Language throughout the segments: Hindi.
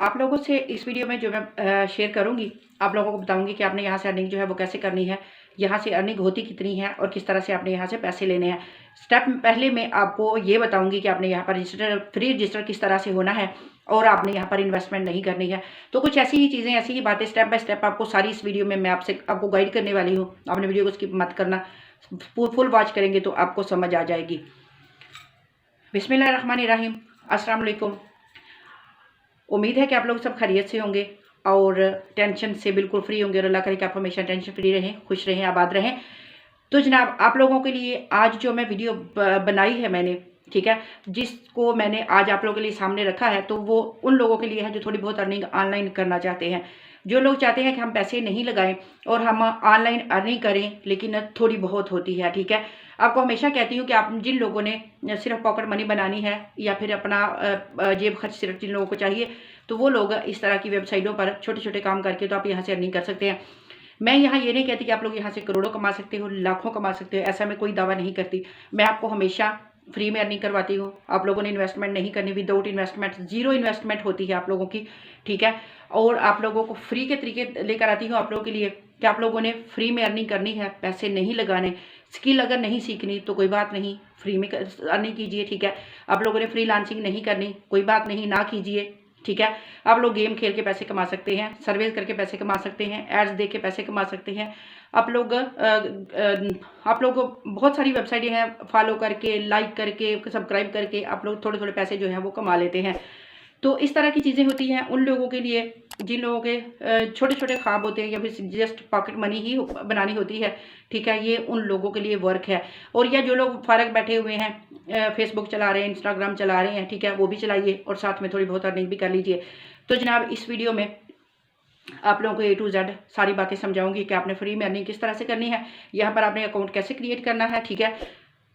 आप लोगों से इस वीडियो में जो मैं शेयर करूँगी, आप लोगों को बताऊँगी कि आपने यहाँ से अर्निंग जो है वो कैसे करनी है, यहाँ से अर्निंग होती कितनी है और किस तरह से आपने यहाँ से पैसे लेने हैं। स्टेप पहले मैं आपको ये बताऊँगी कि आपने यहाँ पर फ्री रजिस्टर किस तरह से होना है और आपने यहाँ पर इन्वेस्टमेंट नहीं करनी है। तो कुछ ऐसी ही चीज़ें, ऐसी ही बातें स्टेप बाय स्टेप आपको सारी इस वीडियो में मैं आपको गाइड करने वाली हूँ। आपने वीडियो को स्किप मत करना, फुल वॉच करेंगे तो आपको समझ आ जाएगी। बिस्मिल्लाहिर्रहमानिर्रहीम, अस्सलाम वालेकुम। उम्मीद है कि आप लोग सब खैरियत से होंगे और टेंशन से बिल्कुल फ्री होंगे और अल्लाह करे कि आप हमेशा टेंशन फ्री रहें, खुश रहें, आबाद रहें। तो जनाब, आप लोगों के लिए आज जो मैं वीडियो बनाई है मैंने, ठीक है, जिसको मैंने आज आप लोगों के लिए सामने रखा है, तो वो उन लोगों के लिए है जो थोड़ी बहुत अर्निंग ऑनलाइन करना चाहते हैं। जो लोग चाहते हैं कि हम पैसे नहीं लगाएं और हम ऑनलाइन अर्निंग करें लेकिन थोड़ी बहुत होती है, ठीक है। आपको हमेशा कहती हूँ कि आप जिन लोगों ने सिर्फ पॉकेट मनी बनानी है या फिर अपना जेब खर्च सिर्फ जिन लोगों को चाहिए, तो वो लोग इस तरह की वेबसाइटों पर छोटे छोटे काम करके तो आप यहाँ से अर्निंग कर सकते हैं। मैं यहाँ ये नहीं कहती कि आप लोग यहाँ से करोड़ों कमा सकते हो, लाखों कमा सकते हो, ऐसा मैं कोई दावा नहीं करती। मैं आपको हमेशा फ्री में अर्निंग करवाती हूँ। आप लोगों ने इन्वेस्टमेंट नहीं करनी, विदाउट इन्वेस्टमेंट, जीरो इन्वेस्टमेंट होती है आप लोगों की, ठीक है। और आप लोगों को फ्री के तरीके लेकर आती हूँ आप लोगों के लिए कि आप लोगों ने फ्री में अर्निंग करनी है, पैसे नहीं लगाने। स्किल अगर नहीं सीखनी तो कोई बात नहीं, फ्री में अर्निंग कीजिए, ठीक है। आप लोगों ने फ्रीलांसिंग नहीं करनी, कोई बात नहीं, ना कीजिए, ठीक है। आप लोग गेम खेल के पैसे कमा सकते हैं, सर्वेज करके पैसे कमा सकते हैं, एड्स दे के पैसे कमा सकते हैं। आप लोग बहुत सारी वेबसाइटें हैं, फॉलो करके, लाइक करके, सब्सक्राइब करके आप लोग थोड़े थोड़े पैसे जो हैं वो कमा लेते हैं। तो इस तरह की चीज़ें होती हैं उन लोगों के लिए जिन लोगों के छोटे छोटे ख्वाब होते हैं या फिर जस्ट पॉकेट मनी ही बनानी होती है, ठीक है। ये उन लोगों के लिए वर्क है। और या जो लोग फारग बैठे हुए हैं, फेसबुक चला रहे हैं, इंस्टाग्राम चला रहे हैं, ठीक है, वो भी चलाइए और साथ में थोड़ी बहुत अर्निंग भी कर लीजिए। तो जनाब, इस वीडियो में आप लोगों को A to Z सारी बातें समझाऊंगी कि आपने फ्री में अर्निंग किस तरह से करनी है, यहाँ पर आपने अकाउंट कैसे क्रिएट करना है, ठीक है।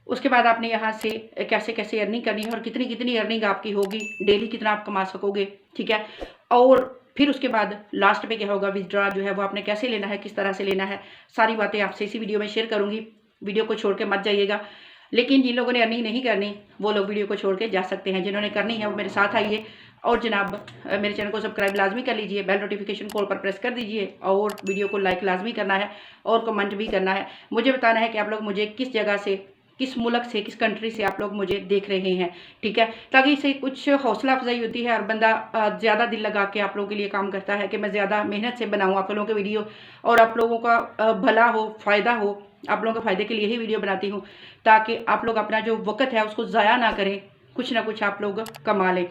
उसके बाद आपने यहाँ से कैसे कैसे अर्निंग करनी है और कितनी कितनी अर्निंग आपकी होगी, डेली कितना आप कमा सकोगे, ठीक है। और फिर उसके बाद लास्ट में क्या होगा, विथड्रॉ जो है वो आपने कैसे लेना है, किस तरह से लेना है, सारी बातें आपसे इसी वीडियो में शेयर करूँगी। वीडियो को छोड़ के मत जाइएगा। लेकिन जिन लोगों ने अर्निंग नहीं करनी वो लोग वीडियो को छोड़ के जा सकते हैं, जिन्होंने करनी है वो मेरे साथ आइए। और जनाब, मेरे चैनल को सब्सक्राइब लाजमी कर लीजिए, बेल नोटिफिकेशन कॉल पर प्रेस कर दीजिए और वीडियो को लाइक लाजमी करना है और कमेंट भी करना है। मुझे बताना है कि आप लोग मुझे किस जगह से, किस मुल्क से, किस कंट्री से आप लोग मुझे देख रहे हैं, ठीक है। ताकि इससे कुछ हौसला अफजाई होती है और बंदा ज़्यादा दिल लगा के आप लोगों के लिए काम करता है कि मैं ज़्यादा मेहनत से बनाऊँ आप लोगों के वीडियो और आप लोगों का भला हो, फ़ायदा हो। आप लोगों के फ़ायदे के लिए ही वीडियो बनाती हूँ ताकि आप लोग अपना जो वक्त है उसको ज़ाया ना करें, कुछ ना कुछ आप लोग कमा लें।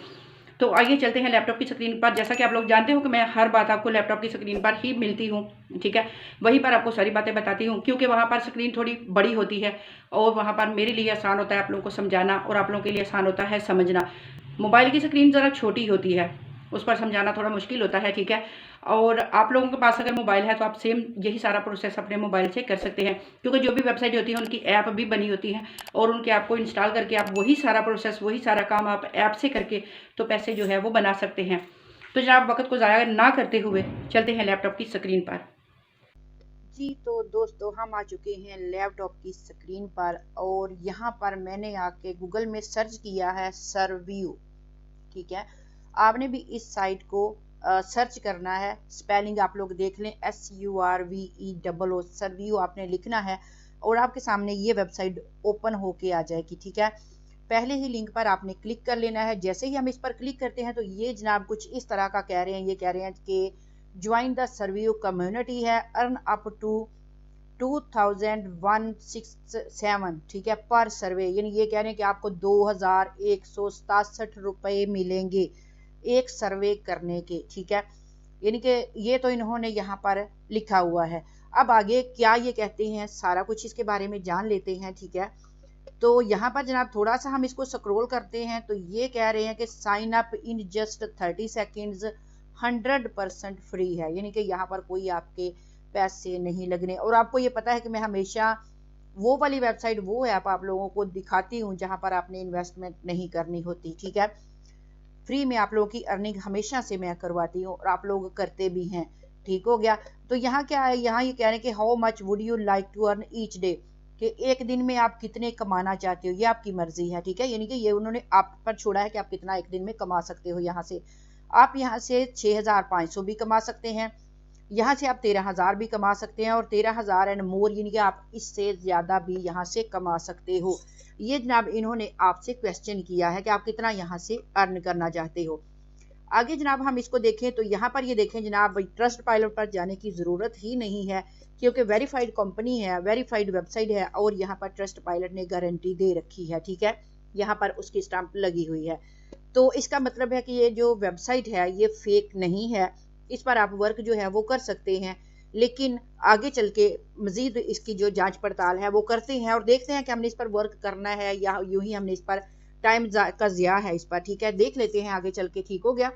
तो आइए चलते हैं लैपटॉप की स्क्रीन पर। जैसा कि आप लोग जानते हो कि मैं हर बात आपको लैपटॉप की स्क्रीन पर ही मिलती हूँ, ठीक है। वहीं पर आपको सारी बातें बताती हूँ क्योंकि वहाँ पर स्क्रीन थोड़ी बड़ी होती है और वहाँ पर मेरे लिए आसान होता है आप लोगों को समझाना और आप लोगों के लिए आसान होता है समझना। मोबाइल की स्क्रीन ज़रा छोटी होती है, उस पर समझाना थोड़ा मुश्किल होता है, ठीक है। और आप लोगों के पास अगर मोबाइल है तो आप सेम यही सारा प्रोसेस अपने मोबाइल से कर सकते हैं क्योंकि जो भी वेबसाइट होती है उनकी ऐप भी बनी होती है और उनके ऐप को इंस्टॉल करके आप वही सारा प्रोसेस, वही सारा काम आप ऐप से करके तो पैसे जो है वो बना सकते हैं। तो जनाब, वक्त को ज़ाया ना करते हुए चलते हैं लैपटॉप की स्क्रीन पर। जी तो दोस्तों, हम आ चुके हैं लैपटॉप की स्क्रीन पर और यहाँ पर मैंने आके गूगल में सर्च किया है सर्व्यू, ठीक है। आपने भी इस साइट को सर्च करना है। स्पेलिंग आप लोग देख लें, SURVEO, सर्व्यू आपने लिखना है और आपके सामने ये वेबसाइट ओपन होके आ जाएगी, ठीक है। पहले ही लिंक पर आपने क्लिक कर लेना है। जैसे ही हम इस पर क्लिक करते हैं तो ये जनाब कुछ इस तरह का कह रहे हैं, ये कह रहे हैं कि ज्वाइन द सर्व्यू कम्युनिटी है, अर्न अप टू 2167, ठीक है, पर सर्वे। यानी ये कह रहे हैं कि आपको 2167 रुपये मिलेंगे एक सर्वे करने के, ठीक है। यानी कि ये तो इन्होंने यहाँ पर लिखा हुआ है। अब आगे क्या ये कहते हैं सारा कुछ इसके बारे में जान लेते हैं, ठीक है। तो यहाँ पर जनाब थोड़ा सा हम इसको स्क्रॉल करते हैं तो ये कह रहे हैं कि sign up in just 30 seconds, 100% free है। यानी कि यहाँ पर कोई आपके पैसे नहीं लगने। और आपको ये पता है कि मैं हमेशा वो वाली वेबसाइट, वो ऐप आप लोगों को दिखाती हूँ जहाँ पर आपने इन्वेस्टमेंट नहीं करनी होती, ठीक है। फ्री में आप लोगों की अर्निंग हमेशा से मैं करवाती हूँ और आप लोग करते भी हैं, ठीक हो गया। तो यहाँ क्या है, यहाँ ये कह रहे हैं कि how much would you like to earn each day, कि एक दिन में आप कितने कमाना चाहते हो, ये आपकी मर्जी है, ठीक है। यानी कि ये उन्होंने आप पर छोड़ा है कि आप कितना एक दिन में कमा सकते हो यहाँ से। आप यहाँ से 6,500 भी कमा सकते हैं, यहाँ से आप 13,000 भी कमा सकते हैं, और 13,000 एंड मोर यानी कि आप इससे ज़्यादा भी यहाँ से कमा सकते हो। ये जनाब इन्होंने आपसे क्वेश्चन किया है कि आप कितना यहाँ से अर्न करना चाहते हो। आगे जनाब हम इसको देखें तो यहाँ पर ये देखें जनाब, ट्रस्ट पायलट पर जाने की ज़रूरत ही नहीं है क्योंकि वेरीफाइड कंपनी है, वेरीफाइड वेबसाइट है, और यहाँ पर ट्रस्ट पायलट ने गारंटी दे रखी है, ठीक है, यहाँ पर उसकी स्टैंप लगी हुई है। तो इसका मतलब है कि ये जो वेबसाइट है ये फेक नहीं है, इस पर आप वर्क जो है वो कर सकते हैं, लेकिन आगे चल के मजीद इसकी जो जांच पड़ताल है वो करते हैं और देखते हैं कि हमने इस पर वर्क करना है या यूं ही हमने इस पर टाइम का ज़िया है इस पर, ठीक है, देख लेते हैं आगे चल के। ठीक हो गया,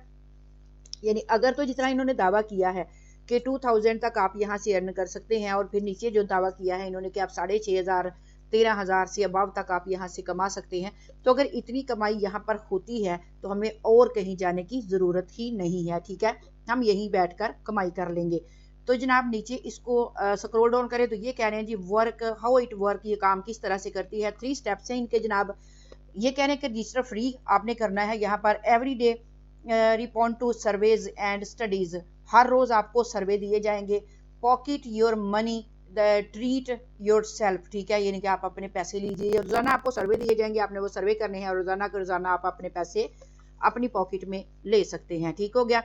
यानी अगर तो जितना इन्होंने दावा किया है कि 2000 तक आप यहाँ से अर्न कर सकते हैं, और फिर नीचे जो दावा किया है इन्होंने कि आप 6,500 13,000 से अबव तक आप यहाँ से कमा सकते हैं, तो अगर इतनी कमाई यहाँ पर होती है तो हमें और कहीं जाने की ज़रूरत ही नहीं है, ठीक है, हम यहीं बैठकर कमाई कर लेंगे। तो जनाब नीचे इसको स्क्रॉल डाउन करें तो ये कह रहे हैं जी वर्क हाउ इट वर्क, ये काम किस तरह से करती है। 3 स्टेप्स हैं इनके जनाब। ये कह रहे हैं कि रजिस्टर फ्री आपने करना है, यहाँ पर every day report to surveys and studies, हर रोज आपको सर्वे दिए जाएंगे। Pocket your money treat yourself, ठीक है, यानी कि आप अपने पैसे लीजिए, रोजाना आपको सर्वे दिए जाएंगे, आपने वो सर्वे करने हैं और रोजाना के रोजाना आप अपने पैसे अपनी पॉकेट में ले सकते हैं। ठीक हो गया।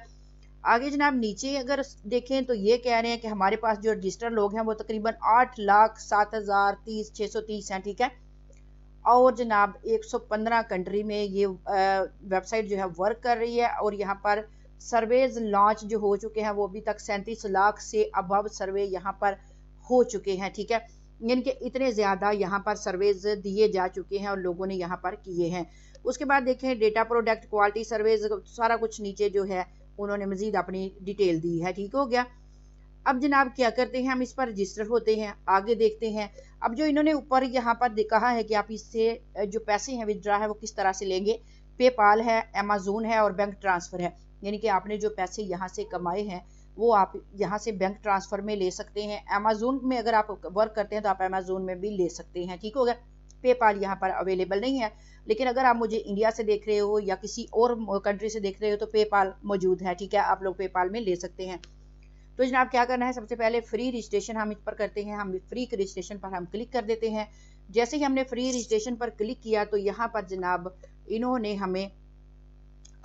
आगे जनाब नीचे अगर देखें तो ये कह रहे हैं कि हमारे पास जो रजिस्टर्ड लोग हैं वो तकरीबन 8,07,630 हैं, ठीक है, और जनाब 115 कंट्री में ये वेबसाइट जो है वर्क कर रही है, और यहाँ पर सर्वेज लॉन्च जो हो चुके हैं वो अभी तक 37 लाख से अबव सर्वे यहाँ पर हो चुके हैं, ठीक है, यानी कि इतने ज़्यादा यहाँ पर सर्वेज दिए जा चुके हैं और लोगों ने यहाँ पर किए हैं। उसके बाद देखें डेटा प्रोडक्ट क्वालिटी सर्वेज, सारा कुछ नीचे जो है उन्होंने मजीद अपनी डिटेल दी है। ठीक हो गया। अब जनाब क्या करते हैं, हम इस पर रजिस्टर होते हैं, आगे देखते हैं। अब जो इन्होंने ऊपर यहाँ पर कहा है कि आप इससे जो पैसे हैं विदड्रा है वो किस तरह से लेंगे, पेपाल है, अमेज़न है और बैंक ट्रांसफ़र है, यानी कि आपने जो पैसे यहाँ से कमाए हैं वो आप यहाँ से बैंक ट्रांसफ़र में ले सकते हैं। अमेज़न में अगर आप वर्क करते हैं तो आप अमेज़न में भी ले सकते हैं। ठीक हो गया। पेपाल यहाँ पर अवेलेबल नहीं है, लेकिन अगर आप मुझे इंडिया से देख रहे हो या किसी और कंट्री से देख रहे हो तो पेपाल मौजूद है, ठीक है, आप लोग पेपाल में ले सकते हैं। तो जनाब क्या करना है, सबसे पहले फ्री रजिस्ट्रेशन हम इस पर करते हैं, हम फ्री रजिस्ट्रेशन पर हम क्लिक कर देते हैं। जैसे ही हमने फ्री रजिस्ट्रेशन पर क्लिक किया तो यहाँ पर जनाब इन्होंने हमें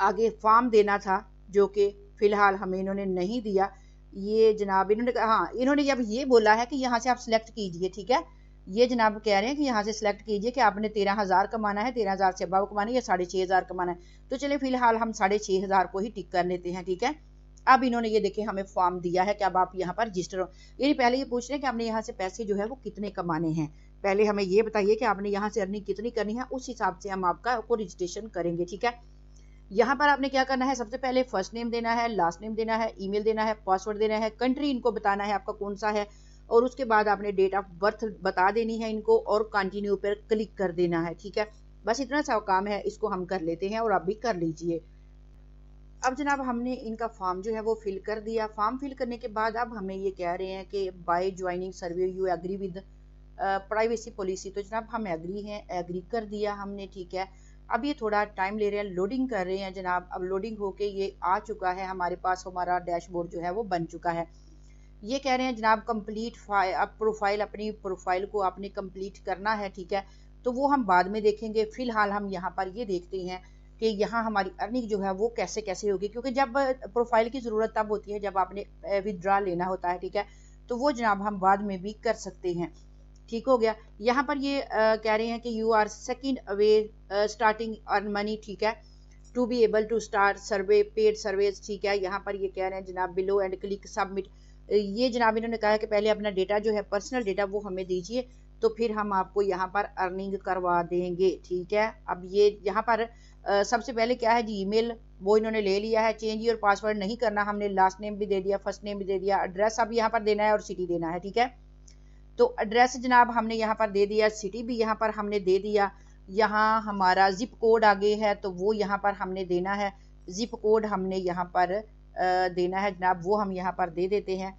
आगे फॉर्म देना था जो कि फ़िलहाल हमें इन्होंने नहीं दिया। ये जनाब इन्होंने हाँ, इन्होंने जब ये बोला है कि यहाँ से आप सिलेक्ट कीजिए, ठीक है, ये जनाब कह रहे हैं कि यहाँ से सिलेक्ट कीजिए कि आपने 13,000 कमाना है, 13,000 से अबव कमाना है या 6,500 कमाना है। तो चलिए फ़िलहाल हम 6,500 को ही टिक कर लेते हैं, ठीक है। अब इन्होंने ये देखें हमें फॉर्म दिया है कि अब आप यहाँ पर रजिस्टर हो, यानी पहले ये पूछ रहे हैं कि आपने यहाँ से पैसे जो है वो कितने कमाने हैं, पहले हमें ये बताइए कि आपने यहाँ से अर्निंग कितनी करनी है, उस हिसाब से हम आपको रजिस्ट्रेशन करेंगे, ठीक है। यहाँ पर आपने क्या करना है, सबसे पहले फर्स्ट नेम देना है, लास्ट नेम देना है, ईमेल देना है, पासवर्ड देना है, कंट्री इनको बताना है आपका कौन सा है, और उसके बाद आपने डेट ऑफ बर्थ बता देनी है इनको और कंटिन्यू पर क्लिक कर देना है, ठीक है। बस इतना सा काम है, इसको हम कर लेते हैं और आप भी कर लीजिए। अब जनाब हमने इनका फॉर्म जो है वो फिल कर दिया। फॉर्म फिल करने के बाद अब हमें ये कह रहे हैं कि by joining survey you agree with privacy policy, तो जनाब हम एग्री हैं, एग्री कर दिया हमने, ठीक है। अब ये थोड़ा टाइम ले रहे हैं, लोडिंग कर रहे हैं जनाब। अब लोडिंग होके ये आ चुका है हमारे पास, हमारा डैशबोर्ड जो है वो बन चुका है। ये कह रहे हैं जनाब कंप्लीट प्रोफाइल, अपनी प्रोफाइल को आपने कंप्लीट करना है, ठीक है, तो वो हम बाद में देखेंगे। फिलहाल हम यहाँ पर ये देखते हैं कि यहाँ हमारी अर्निंग जो है वो कैसे कैसे होगी, क्योंकि जब प्रोफाइल की ज़रूरत तब होती है जब आपने विदड्रा लेना होता है, ठीक है, तो वो जनाब हम बाद में भी कर सकते हैं। ठीक हो गया। यहाँ पर ये कह रहे हैं कि you are second away starting earn money, ठीक है, to be able to start survey paid surveys, ठीक है। यहाँ पर ये कह रहे हैं जनाब बिलो एंड क्लिक सबमिट, ये जनाब इन्होंने कहा है कि पहले अपना डेटा जो है पर्सनल डेटा वो हमें दीजिए, तो फिर हम आपको यहाँ पर अर्निंग करवा देंगे, ठीक है। अब ये यहाँ पर सबसे पहले क्या है जी, ईमेल वो इन्होंने ले लिया है, चेंज योर पासवर्ड नहीं करना, हमने लास्ट नेम भी दे दिया, फर्स्ट नेम भी दे दिया, एड्रेस अब यहाँ पर देना है और सिटी देना है, ठीक है। तो एड्रेस जनाब हमने यहाँ पर दे दिया, सिटी भी यहाँ पर हमने दे दिया, यहाँ हमारा जिप कोड आगे है तो वो यहाँ पर हमने देना है, जिप कोड हमने यहाँ पर देना है जनाब, वो हम यहाँ पर दे देते हैं।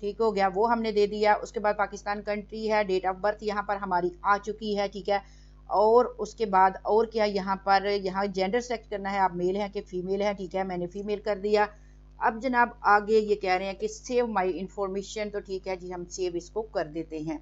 ठीक हो गया, वो हमने दे दिया। उसके बाद पाकिस्तान कंट्री है, डेट ऑफ बर्थ यहाँ पर हमारी आ चुकी है, ठीक है, और उसके बाद और क्या, यहाँ जेंडर सेलेक्ट करना है, आप मेल हैं कि फीमेल हैं, ठीक है, मैंने फीमेल कर दिया। अब जनाब आगे ये कह रहे हैं कि सेव माई इंफॉर्मेशन, तो ठीक है जी, हम सेव इसको कर देते हैं।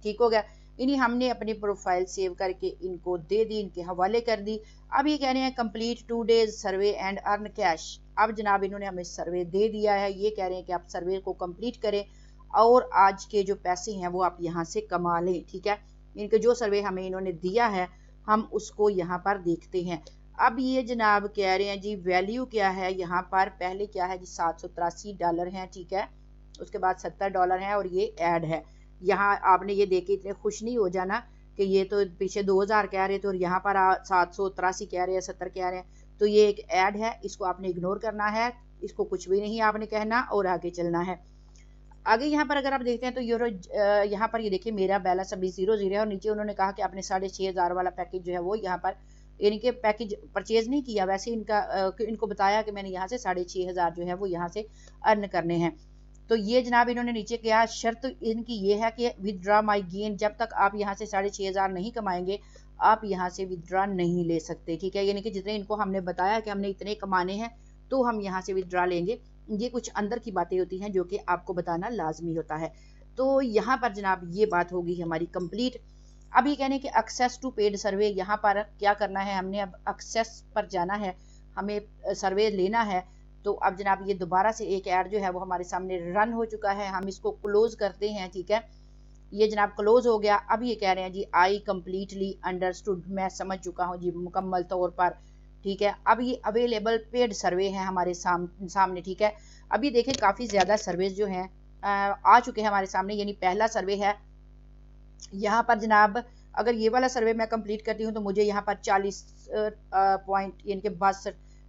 ठीक हो गया, यानी हमने अपनी प्रोफाइल सेव करके इनको दे दी, इनके हवाले कर दी। अब ये कह रहे हैं complete 2 days survey and earn cash. अब जनाब इन्होंने हमें सर्वे दे दिया है, ये कह रहे हैं कि आप सर्वे को कंप्लीट करें और आज के जो पैसे हैं वो आप यहाँ से कमा लें। ठीक है, इनके जो सर्वे हमें इन्होंने दिया है हम उसको यहाँ पर देखते हैं। अब ये जनाब कह रहे हैं जी वैल्यू क्या है, यहाँ पर पहले क्या है जी $783 है, ठीक है, उसके बाद $70 है और ये ऐड है। यहाँ आपने ये देख के इतने खुश नहीं हो जाना कि ये तो पीछे 2000 कह रहे थे और यहाँ पर 783 कह रहे हैं, 70 कह रहे हैं, तो ये एक ऐड है, इसको आपने इग्नोर करना है, इसको कुछ भी नहीं आपने कहना और आगे चलना है। आगे यहाँ पर अगर आप देखते हैं तो यूरो यहाँ पर ये देखिए मेरा बैलेंस अभी 0 है और नीचे उन्होंने कहा कि आपने 6500 वाला पैकेज जो है वो यहाँ पर इनके पैकेज परचेज नहीं किया, वैसे इनको बताया कि मैंने यहाँ से 6500 जो है वो यहाँ से अर्न करने हैं। तो ये जनाब इन्होंने नीचे किया, शर्त इनकी ये है कि विदड्रा माई गेन, जब तक आप यहाँ से 6500 नहीं कमाएंगे आप यहाँ से विदड्रा नहीं ले सकते। ठीक है, यानी कि जितने इनको हमने बताया कि हमने इतने कमाने हैं तो हम यहाँ से विदड्रा लेंगे। ये कुछ अंदर की बातें होती हैं जो कि आपको बताना लाजमी होता है। तो यहाँ पर जनाब ये बात होगी हमारी कंप्लीट। अब ये कहने कि एक्सेस टू पेड सर्वे, यहाँ पर क्या करना है, हमने अब एक्सेस पर जाना है, हमें सर्वे लेना है। तो अब जनाब ये दोबारा से एक ऐड जो है वो हमारे सामने रन हो चुका है, हम इसको क्लोज करते हैं। ठीक है, ये जनाब क्लोज हो गया। अब ये कह रहे हैं जी आई कम्प्लीटली अंडरस्टूड, मैं समझ चुका हूँ जी मुकम्मल तौर पर। ठीक है, अब ये अवेलेबल पेड सर्वे हैं हमारे सामने। ठीक है, अभी देखें काफ़ी ज़्यादा सर्वेज जो हैं आ चुके हैं हमारे सामने। यानी पहला सर्वे है यहाँ पर जनाब, अगर ये वाला सर्वे मैं कंप्लीट करती हूँ तो मुझे यहाँ पर 40 पॉइंट यानी कि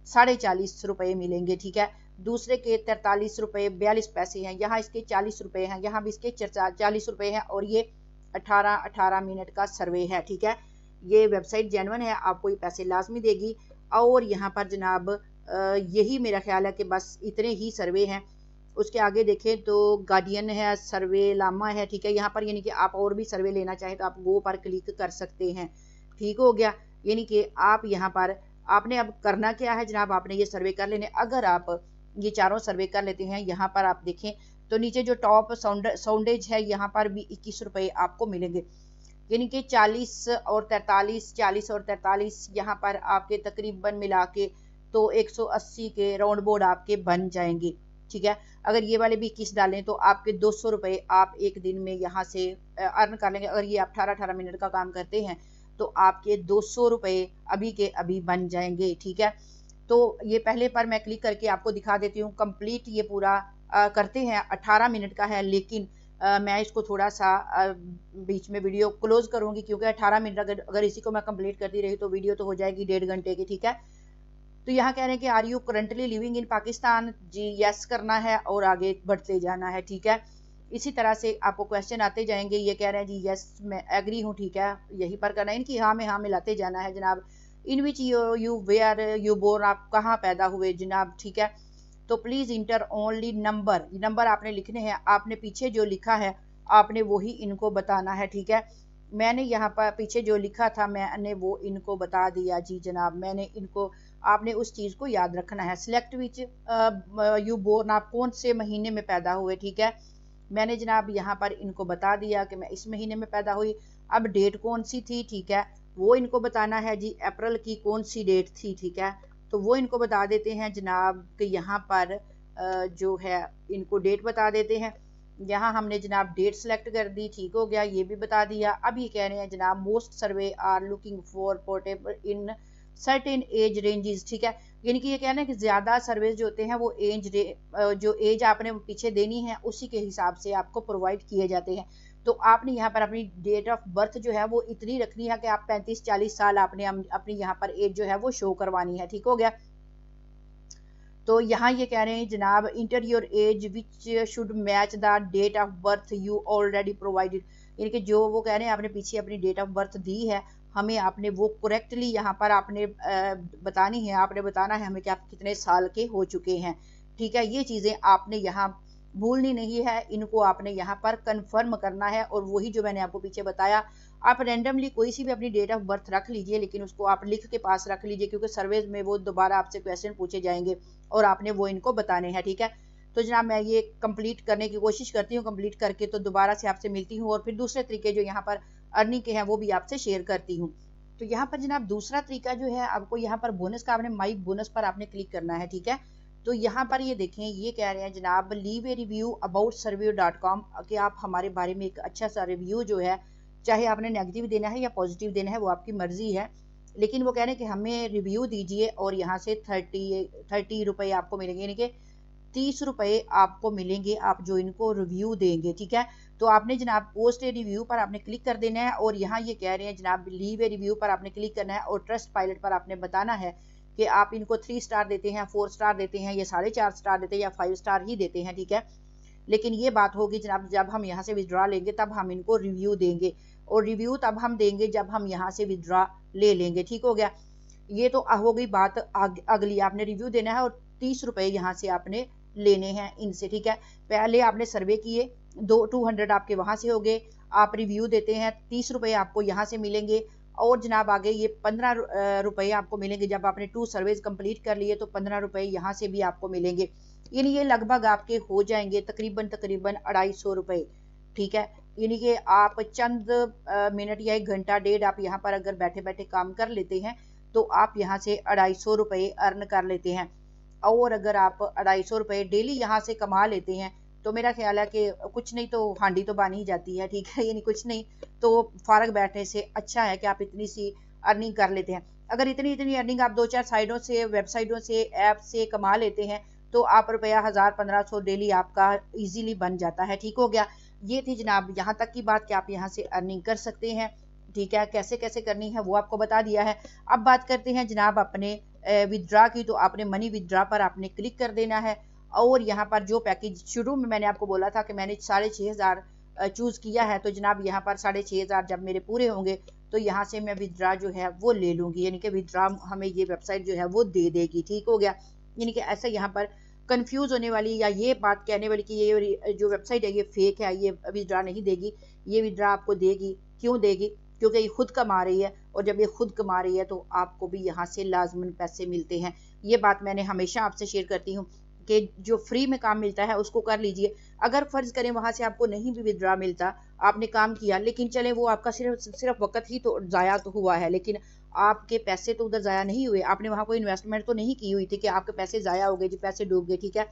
40 रुपये मिलेंगे। ठीक है, दूसरे के 43 रुपये 42 पैसे हैं, यहाँ इसके 40 रुपये हैं, यहाँ भी इसके 40 रुपये हैं और ये 18 मिनट का सर्वे है। ठीक है, ये वेबसाइट जेन्युइन है, आपको ये पैसे लाजमी देगी। और यहाँ पर जनाब यही मेरा ख्याल है कि बस इतने ही सर्वे हैं। उसके आगे देखें तो गार्डियन है, सर्वे लामा है। ठीक है, यहाँ पर यानी कि आप और भी सर्वे लेना चाहें तो आप गो पर क्लिक कर सकते हैं। ठीक हो गया, यानी कि आप यहाँ पर आपने अब करना क्या है जनाब, आपने ये सर्वे कर लेने। अगर आप ये चारों सर्वे कर लेते हैं, यहाँ पर आप देखें तो नीचे जो टॉप साउंडेज है यहाँ पर भी 21 रुपये आपको मिलेंगे, यानी कि 40 और 43 यहाँ पर आपके तकरीबन मिला के तो 180 के राउंड बोर्ड आपके बन जाएंगे। ठीक है, अगर ये वाले भी 21 डालें तो आपके 200 रुपये आप एक दिन में यहाँ से अर्न कर लेंगे। अगर ये आप 18 मिनट का काम करते हैं तो आपके 200 रुपये अभी के अभी बन जाएंगे। ठीक है, तो ये पहले पर मैं क्लिक करके आपको दिखा देती हूँ। कंप्लीट ये पूरा करते हैं, 18 मिनट का है, लेकिन मैं इसको थोड़ा सा बीच में वीडियो क्लोज करूँगी क्योंकि 18 मिनट अगर इसी को मैं कंप्लीट करती रही तो वीडियो तो हो जाएगी 1.5 घंटे की। ठीक है, तो यहाँ कह रहे हैं कि are you currently living in Pakistan, जी यस करना है और आगे बढ़ते जाना है। ठीक है, इसी तरह से आपको क्वेश्चन आते जाएंगे। ये कह रहे हैं जी यस मैं एग्री हूँ, ठीक है, यही पर करना है, इनकी हाँ में हाँ मिलाते जाना है जनाब। In which you were you born, आप कहाँ पैदा हुए जनाब। ठीक है, तो प्लीज़ इंटर ओनली नंबर आपने लिखने हैं, आपने पीछे जो लिखा है आपने वही इनको बताना है। ठीक है, मैंने यहाँ पर पीछे जो लिखा था मैंने वो इनको बता दिया जी जनाब, मैंने इनको, आपने उस चीज़ को याद रखना है। सिलेक्ट विच यू बोर्न, आप कौन से महीने में पैदा हुए। ठीक है, मैंने जनाब यहाँ पर इनको बता दिया कि मैं इस महीने में पैदा हुई। अब डेट कौन सी थी, ठीक है, वो इनको बताना है जी, अप्रैल की कौन सी डेट थी। ठीक है, तो वो इनको बता देते हैं जनाब कि यहाँ पर जो है इनको डेट बता देते हैं। यहाँ हमने जनाब डेट सेलेक्ट कर दी, ठीक हो गया, ये भी बता दिया। अब ये कह रहे हैं जनाब most survey are looking for portable in certain age ranges. ठीक है, यानी कि ये कहना है कि ज़्यादा सर्वेज जो होते हैं वो जो एज आपने पीछे देनी है उसी के हिसाब से आपको प्रोवाइड किए जाते हैं। तो आपने यहाँ पर अपनी डेट ऑफ बर्थ जो है वो इतनी रखनी है कि आप 35-40 साल आपने अपनी यहाँ पर एज जो है वो शो करवानी है। ठीक हो गया, तो यहाँ ये कह रहे हैं जनाब enter your age which should match the date of birth you already provided, यानी कि जो वो कह रहे हैं आपने पीछे अपनी डेट ऑफ बर्थ दी है, हमें आपने वो करेक्टली यहाँ पर आपने बतानी है, आपने बताना है हमें कि आप कितने साल के हो चुके हैं। ठीक है, ये चीज़ें आपने यहाँ भूलनी नहीं है, इनको आपने यहाँ पर कंफर्म करना है। और वही जो मैंने आपको पीछे बताया, आप रैंडमली कोई सी भी अपनी डेट ऑफ बर्थ रख लीजिए, लेकिन उसको आप लिख के पास रख लीजिए, क्योंकि सर्वे में वो दोबारा आपसे क्वेश्चन पूछे जाएंगे और आपने वो इनको बताने हैं, ठीक है। तो जनाब मैं ये कंप्लीट करने की कोशिश करती हूँ, कंप्लीट करके तो दोबारा से आपसे मिलती हूँ और फिर दूसरे तरीके जो यहाँ पर अर्निंग के हैं वो भी आपसे शेयर करती हूँ। तो यहाँ पर जनाब दूसरा तरीका जो है, आपको यहाँ पर बोनस का आपने माई बोनस पर आपने क्लिक करना है, ठीक है। तो यहाँ पर ये देखें, ये कह रहे हैं जनाब leave a review about survey.com कि आप हमारे बारे में एक अच्छा सा रिव्यू जो है, चाहे आपने नेगेटिव देना है या पॉजिटिव देना है वो आपकी मर्जी है, लेकिन वो कह रहे हैं कि हमें रिव्यू दीजिए और यहाँ से 30 रुपये आपको मिलेंगे, यानी कि 30 रुपये आपको मिलेंगे आप जो इनको रिव्यू देंगे, ठीक है। तो आपने जनाब पोस्ट ए रिव्यू पर आपने क्लिक कर देना है और यहाँ ये कह रहे हैं जनाब लीव ए रिव्यू पर आपने क्लिक करना है और ट्रस्ट पायलट पर आपने बताना है कि आप इनको 3 स्टार देते हैं, 4 स्टार देते हैं, या 4.5 स्टार देते हैं या 5 स्टार ही देते हैं, ठीक है। लेकिन ये बात होगी जनाब जब हम यहाँ से विड्रॉ लेंगे तब हम इनको रिव्यू देंगे, और रिव्यू तब हम देंगे जब हम यहाँ से विड्रॉ ले लेंगे, ठीक हो गया। ये तो हो गई बात अगली, आपने रिव्यू देना है और 30 रुपये यहाँ से आपने लेने हैं इनसे, ठीक है। पहले आपने सर्वे किए, 200 आपके वहां से हो गए, आप रिव्यू देते हैं, 30 रुपये आपको यहाँ से मिलेंगे, और जनाब आगे ये 15 रुपये आपको मिलेंगे जब आपने 2 सर्वेज कंप्लीट कर लिए, तो 15 रुपये यहाँ से भी आपको मिलेंगे। यानी ये लगभग आपके हो जाएंगे तकरीबन 250 रुपये, ठीक है। यानी कि आप चंद मिनट या 1 घंटा डेढ़ आप यहाँ पर अगर बैठे बैठे काम कर लेते हैं तो आप यहाँ से 250 रुपये अर्न कर लेते हैं। और अगर आप 250 रुपये डेली यहाँ से कमा लेते हैं तो मेरा ख्याल है कि कुछ नहीं तो हांडी तो बन ही जाती है, ठीक है। यानी कुछ नहीं तो फारग बैठने से अच्छा है कि आप इतनी सी अर्निंग कर लेते हैं। अगर इतनी इतनी अर्निंग आप 2-4 साइडों से, वेबसाइटों से, ऐप से कमा लेते हैं तो आप रुपया 1000-1500 डेली आपका इजीली बन जाता है, ठीक हो गया। ये थी जनाब यहाँ तक की बात कि आप यहाँ से अर्निंग कर सकते हैं, ठीक है। कैसे कैसे करनी है वो आपको बता दिया है। अब बात करते हैं जनाब अपने विदड्रा की। तो आपने मनी विदड्रा पर आपने क्लिक कर देना है और यहाँ पर जो पैकेज शुरू में मैंने आपको बोला था कि मैंने 6500 चूज किया है, तो जनाब यहाँ पर 6500 जब मेरे पूरे होंगे तो यहाँ से मैं विदड्रा जो है वो ले लूंगी, यानी कि विदड्रा हमें ये वेबसाइट जो है वो दे देगी, ठीक हो गया। यानी कि ऐसा यहाँ पर कंफ्यूज होने वाली या ये बात कहने वाली कि ये जो वेबसाइट है ये फेक है, ये विदड्रा नहीं देगी, ये विदड्रा आपको देगी। क्यों देगी? क्योंकि ये खुद कमा रही है, और जब ये खुद कमा रही है तो आपको भी यहाँ से लाजमन पैसे मिलते हैं। ये बात मैंने हमेशा आपसे शेयर करती हूँ कि जो फ्री में काम मिलता है उसको कर लीजिए। अगर फर्ज करें वहां से आपको नहीं भी विदड्रा मिलता, आपने काम किया, लेकिन चले वो आपका सिर्फ वक्त ही तो जाया तो हुआ है, लेकिन आपके पैसे तो उधर जाया नहीं हुए। आपने वहां कोई इन्वेस्टमेंट तो नहीं की हुई थी कि आपके पैसे जाया हो गए जी, पैसे डूब गए, ठीक है।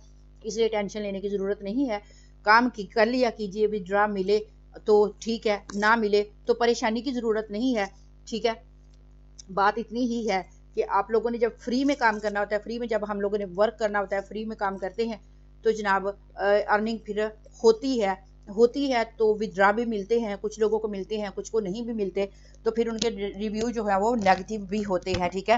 इसलिए टेंशन लेने की जरूरत नहीं है। काम की कर लिया कीजिए, विदड्रा मिले तो ठीक है, ना मिले तो परेशानी की जरूरत नहीं है, ठीक है। बात इतनी ही है कि आप लोगों ने जब फ्री में काम करना होता है, फ्री में जब हम लोगों ने वर्क करना होता है, फ्री में काम करते हैं तो जनाब अर्निंग फिर होती है तो विदड्रा भी मिलते हैं, कुछ लोगों को मिलते हैं, कुछ को नहीं भी मिलते, तो फिर उनके रिव्यू जो है वो नेगेटिव भी होते हैं, ठीक है।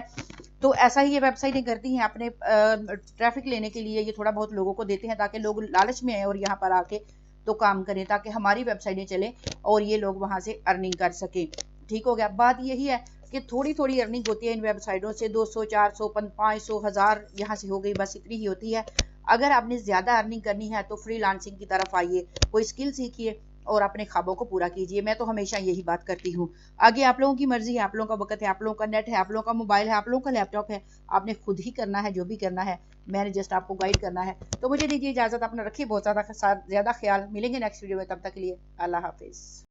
तो ऐसा ही ये वेबसाइटें करती हैं, अपने ट्रैफिक लेने के लिए ये थोड़ा बहुत लोगों को देते हैं ताकि लोग लालच में आए और यहाँ पर आके तो काम करें, ताकि हमारी वेबसाइटें चलें और ये लोग वहां से अर्निंग कर सकें, ठीक हो गया। बात यही है कि थोड़ी थोड़ी अर्निंग होती है इन वेबसाइटों से, 200, 400, 500, 1000 यहाँ से हो गई, बस इतनी ही होती है। अगर आपने ज्यादा अर्निंग करनी है तो फ्रीलांसिंग की तरफ आइए, कोई स्किल सीखिए और अपने ख्वाबों को पूरा कीजिए। मैं तो हमेशा यही बात करती हूँ। आगे आप लोगों की मर्जी है, आप लोगों का वक्त है, आप लोगों का नेट है, आप लोगों का मोबाइल है, आप लोगों का लैपटॉप है, आपने खुद ही करना है जो भी करना है, मैंने जस्ट आपको गाइड करना है। तो मुझे दीजिए इजाजत, अपना रखिए बहुत ज्यादा ख्याल। मिलेंगे नेक्स्ट वीडियो में, तब तक के लिए अल्लाह हाफिज।